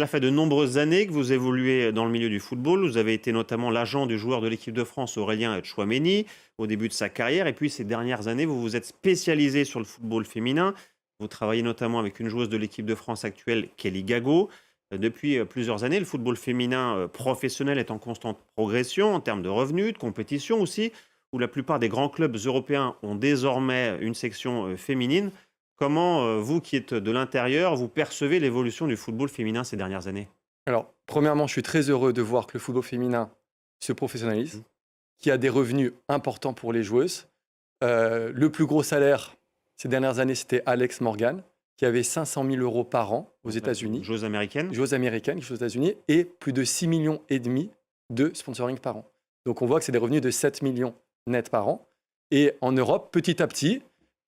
Cela fait de nombreuses années que vous évoluez dans le milieu du football. Vous avez été notamment l'agent du joueur de l'équipe de France Aurélien Tchouaméni au début de sa carrière. Et puis ces dernières années, vous vous êtes spécialisé sur le football féminin. Vous travaillez notamment avec une joueuse de l'équipe de France actuelle, Kelly Gago. Depuis plusieurs années, le football féminin professionnel est en constante progression en termes de revenus, de compétition aussi, où la plupart des grands clubs européens ont désormais une section féminine. Comment, vous qui êtes de l'intérieur, vous percevez l'évolution du football féminin ces dernières années? Alors, premièrement, je suis très heureux de voir que le football féminin se Mmh. professionnalise, qu'il y a des revenus importants pour les joueuses. Le plus gros salaire ces dernières années, c'était Alex Morgan, qui avait 500 000 euros par an aux Donc la États-Unis, joueuse américaine? joueuse américaine qui joue aux États-Unis, et plus de 6,5 millions de sponsoring par an. Donc on voit que c'est des revenus de 7 millions nets par an. Et en Europe, petit à petit,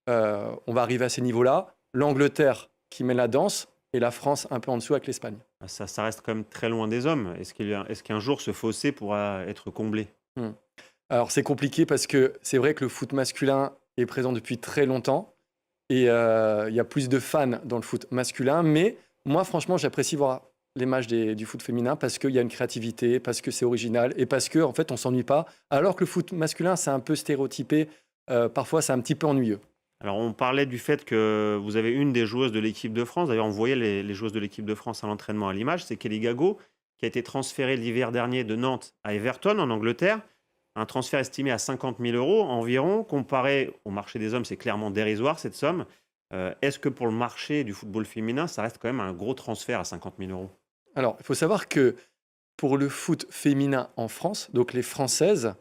on va arriver à ces niveaux-là. L'Angleterre qui mène la danse et la France un peu en dessous avec l'Espagne. Ah, ça reste quand même très loin des hommes. Est-ce qu'un jour ce fossé pourra être comblé? Hmm. Alors c'est compliqué parce que c'est vrai que le foot masculin est présent depuis très longtemps et il y a plus de fans dans le foot masculin. Mais moi, franchement, j'apprécie voir les matchs du foot féminin parce qu'il y a une créativité, parce que c'est original et parce qu'en fait, on s'ennuie pas. Alors que le foot masculin, c'est un peu stéréotypé. Parfois, c'est un petit peu ennuyeux. Alors on parlait du fait que vous avez une des joueuses de l'équipe de France, d'ailleurs on voyait les joueuses de l'équipe de France à l'entraînement à l'image, c'est Kelly Gago, qui a été transférée l'hiver dernier de Nantes à Everton en Angleterre. Un transfert estimé à 50 000 euros environ. Comparé au marché des hommes, c'est clairement dérisoire cette somme. Est-ce que pour le marché du football féminin, ça reste quand même un gros transfert à 50 000 euros? Alors, il faut savoir que pour le foot féminin en France, donc les Françaises,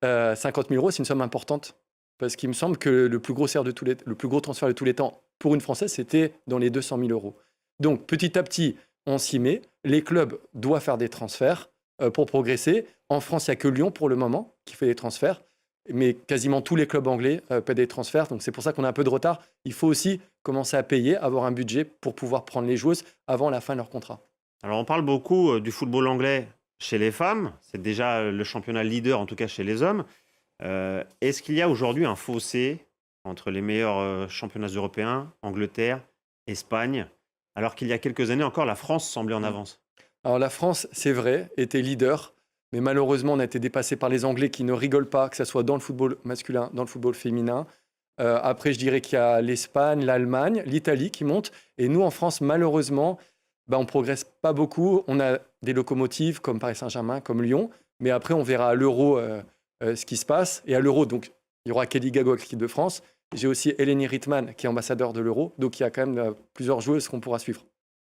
50 000 euros, c'est une somme importante. Parce qu'il me semble que le plus gros transfert de tous les temps pour une Française, c'était dans les 200 000 euros. Donc, petit à petit, on s'y met. Les clubs doivent faire des transferts pour progresser. En France, il n'y a que Lyon pour le moment qui fait des transferts. Mais quasiment tous les clubs anglais paient des transferts. Donc, c'est pour ça qu'on a un peu de retard. Il faut aussi commencer à payer, avoir un budget pour pouvoir prendre les joueuses avant la fin de leur contrat. Alors on parle beaucoup du football anglais chez les femmes. C'est déjà le championnat leader, en tout cas chez les hommes. Est-ce qu'il y a aujourd'hui un fossé entre les meilleurs championnats européens, Angleterre, Espagne, alors qu'il y a quelques années encore, la France semblait en avance? Alors la France, c'est vrai, était leader, mais malheureusement, on a été dépassé par les Anglais qui ne rigolent pas, que ce soit dans le football masculin, dans le football féminin. Après, je dirais qu'il y a l'Espagne, l'Allemagne, l'Italie qui montent. Et nous, en France, malheureusement, on ne progresse pas beaucoup. On a des locomotives comme Paris Saint-Germain, comme Lyon. Mais après, on verra à l'Euro ce qui se passe. Et à l'Euro, donc, il y aura Kelly Gago avec l'équipe de France. J'ai aussi Eleni Rittmann qui est ambassadeur de l'Euro. Donc, il y a quand même plusieurs joueuses qu'on pourra suivre.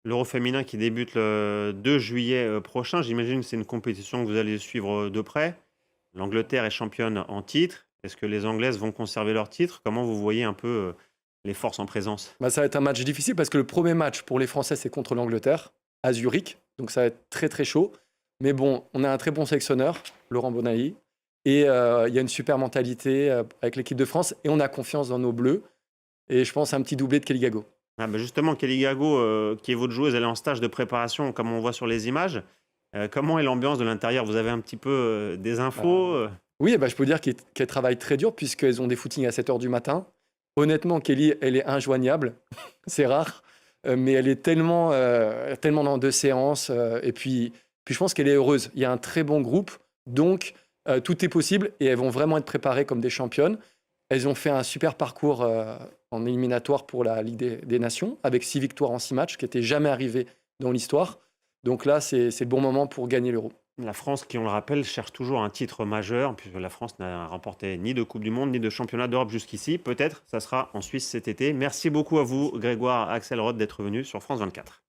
L'Euro féminin qui débute le 2 juillet prochain, j'imagine que c'est une compétition que vous allez suivre de près. L'Angleterre est championne en titre. Est-ce que les Anglaises vont conserver leur titre? Comment vous voyez un peu les forces en présence? Ça va être un match difficile parce que le premier match pour les Français, c'est contre l'Angleterre, à Zurich. Donc ça va être très très chaud. Mais bon, on a un très bon sélectionneur, Laurent Bonailly. Et il y a une super mentalité avec l'équipe de France. Et on a confiance dans nos Bleus. Et je pense à un petit doublé de Kelly Gago. Ah bah justement, Kelly Gago, qui est votre joueuse, elle est en stage de préparation, comme on voit sur les images. Comment est l'ambiance de l'intérieur? Vous avez un petit peu des infos Oui, je peux dire qu'elle travaille très dur puisqu'elles ont des footings à 7 heures du matin. Honnêtement, Kelly, elle est injoignable. C'est rare. Mais elle est tellement dans deux séances. Et puis, je pense qu'elle est heureuse. Il y a un très bon groupe. Donc, tout est possible. Et elles vont vraiment être préparées comme des championnes. Elles ont fait un super parcours en éliminatoire pour la Ligue des Nations, avec 6 victoires en 6 matchs, qui n'était jamais arrivé dans l'histoire. Donc là, c'est le bon moment pour gagner l'Euro. La France, qui on le rappelle, cherche toujours un titre majeur, puisque la France n'a remporté ni de Coupe du Monde, ni de Championnat d'Europe jusqu'ici. Peut-être ça sera en Suisse cet été. Merci beaucoup à vous, Grégoire Axelrod, d'être venu sur France 24.